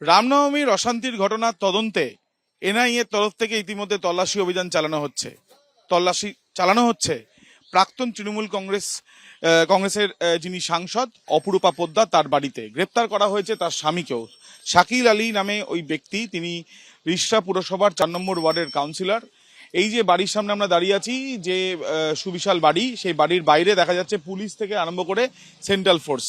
রামনবমীর অশান্তির ঘটনার তদন্তে এনআইএর তরফ থেকে ইতিমধ্যে তল্লাশি অভিযান চালানো হচ্ছে প্রাক্তন তৃণমূল কংগ্রেসের যিনি সাংসদ অপরূপা পোদ্দার তার বাড়িতে গ্রেপ্তার করা হয়েছে তার স্বামীকেও। শাকিল আলী নামে ওই ব্যক্তি, তিনি রিষড়া পুরসভার 4 নম্বর ওয়ার্ডের কাউন্সিলর। এই যে বাড়ির সামনে আমরা দাঁড়িয়ে আছি, যে সুবিশাল বাড়ি, সেই বাড়ির বাইরে দেখা যাচ্ছে পুলিশ থেকে আরম্ভ করে সেন্ট্রাল ফোর্স।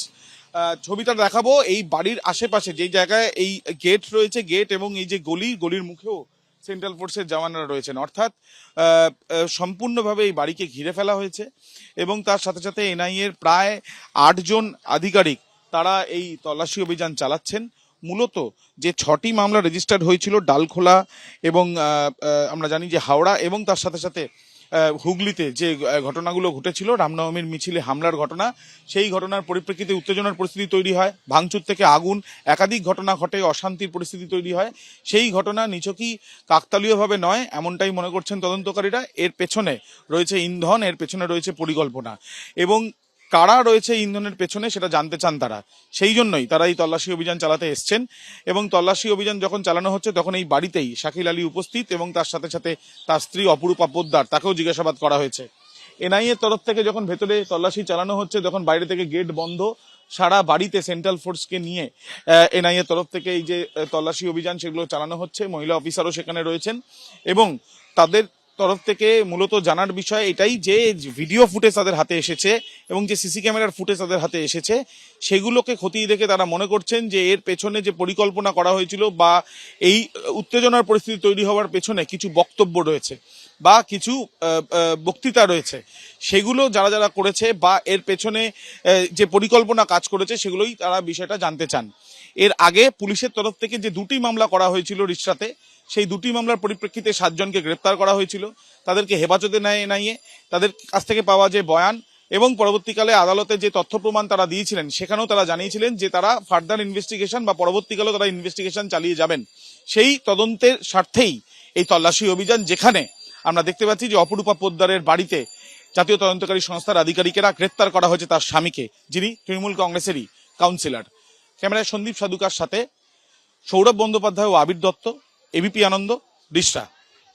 ছবিটা দেখাবো। এই বাড়ির আশেপাশে যেই জায়গায় এই গেট রয়েছে, গেট এবং এই যে গলির মুখেও সেন্ট্রাল ফোর্সের জওয়ানরা রয়েছেন। অর্থাৎ সম্পূর্ণভাবে এই বাড়িকে ঘিরে ফেলা হয়েছে এবং তার সাথে সাথে এনআইএর প্রায় 8 জন আধিকারিক তারা এই তল্লাশি অভিযান চালাচ্ছেন। মূলত যে 6টি মামলা রেজিস্টার্ড হয়েছিল ডালখোলা এবং আমরা জানি যে হাওড়া, এবং তার সাথে সাথে হুগলিতে যে ঘটনাগুলো ঘটেছিল রামনবমীর মিছিলে হামলার ঘটনা, সেই ঘটনার পরিপ্রেক্ষিতে উত্তেজনার পরিস্থিতি তৈরি হয়, ভাঙচুর থেকে আগুন, একাধিক ঘটনা ঘটে, অশান্তির পরিস্থিতি তৈরি হয়। সেই ঘটনা নিছকই কাকতালীয়ভাবে নয় এমনটাই মনে করছেন তদন্তকারীরা। এর পেছনে রয়েছে ইন্ধন, এর পেছনে রয়েছে পরিকল্পনা, এবং কারা রয়েছে ইন্ধনের পেছনে সেটা জানতে চান তারা। সেই জন্যই তারা এই তল্লাশি অভিযান চালাতে এসছেন। এবং তল্লাশি অভিযান যখন চালানো হচ্ছে তখন এই বাড়িতেই শাকিল আলী উপস্থিত, এবং তার সাথে সাথে তার স্ত্রী অপরূপা পোদ্দার, তাকেও জিজ্ঞাসাবাদ করা হয়েছে। এনআইএ এর তরফ থেকে যখন ভেতরে তল্লাশি চালানো হচ্ছে তখন বাইরে থেকে গেট বন্ধ, সারা বাড়িতে সেন্ট্রাল ফোর্সকে নিয়ে এনআইএ এর তরফ থেকে এই যে তল্লাশি অভিযান সেগুলো চালানো হচ্ছে। মহিলা অফিসারও সেখানে রয়েছেন এবং তাদের তরফ থেকে মূলত জানার বিষয় এটাই যে ভিডিও ফুটেজ তাদের হাতে এসেছে এবং যে সিসি ক্যামেরার ফুটেজ তাদের হাতে এসেছে সেগুলোকে খতিয়ে দেখে তারা মনে করছেন যে এর পেছনে যে পরিকল্পনা করা হয়েছিল বা এই উত্তেজনার পরিস্থিতি তৈরি হওয়ার পেছনে কিছু বক্তব্য রয়েছে বা কিছু বক্তৃতা রয়েছে, সেগুলো যারা যারা করেছে বা এর পেছনে যে পরিকল্পনা কাজ করেছে সেগুলোই তারা বিষয়টা জানতে চান। এর আগে পুলিশের তরফ থেকে যে 2টি মামলা করা হয়েছিল রিষড়াতে, সেই 2টি মামলার পরিপ্রেক্ষিতে 7 জনকে গ্রেপ্তার করা হয়েছিল। তাদেরকে হেফাজতে নেয় এনআইএ। তাদের কাছ থেকে পাওয়া যে বয়ান এবং পরবর্তীকালে আদালতে যে তথ্য প্রমাণ তারা দিয়েছিলেন সেখানেও তারা জানিয়েছিলেন যে তারা ফার্দার ইনভেস্টিগেশন বা পরবর্তীকালেও তারা ইনভেস্টিগেশন চালিয়ে যাবেন। সেই তদন্তের স্বার্থেই এই তল্লাশি অভিযান, যেখানে আমরা দেখতে পাচ্ছি যে অপরূপা পোদ্দারের বাড়িতে জাতীয় তদন্তকারী সংস্থার আধিকারিকেরা গ্রেপ্তার করা হয়েছে তার স্বামীকে, যিনি তৃণমূল কংগ্রেসেরই কাউন্সিলর। ক্যামেরায় সন্দীপ সাধুকার সাথে সৌরভ বন্দ্যোপাধ্যায় ও আবির দত্ত, এবিপি আনন্দ, রিষড়া।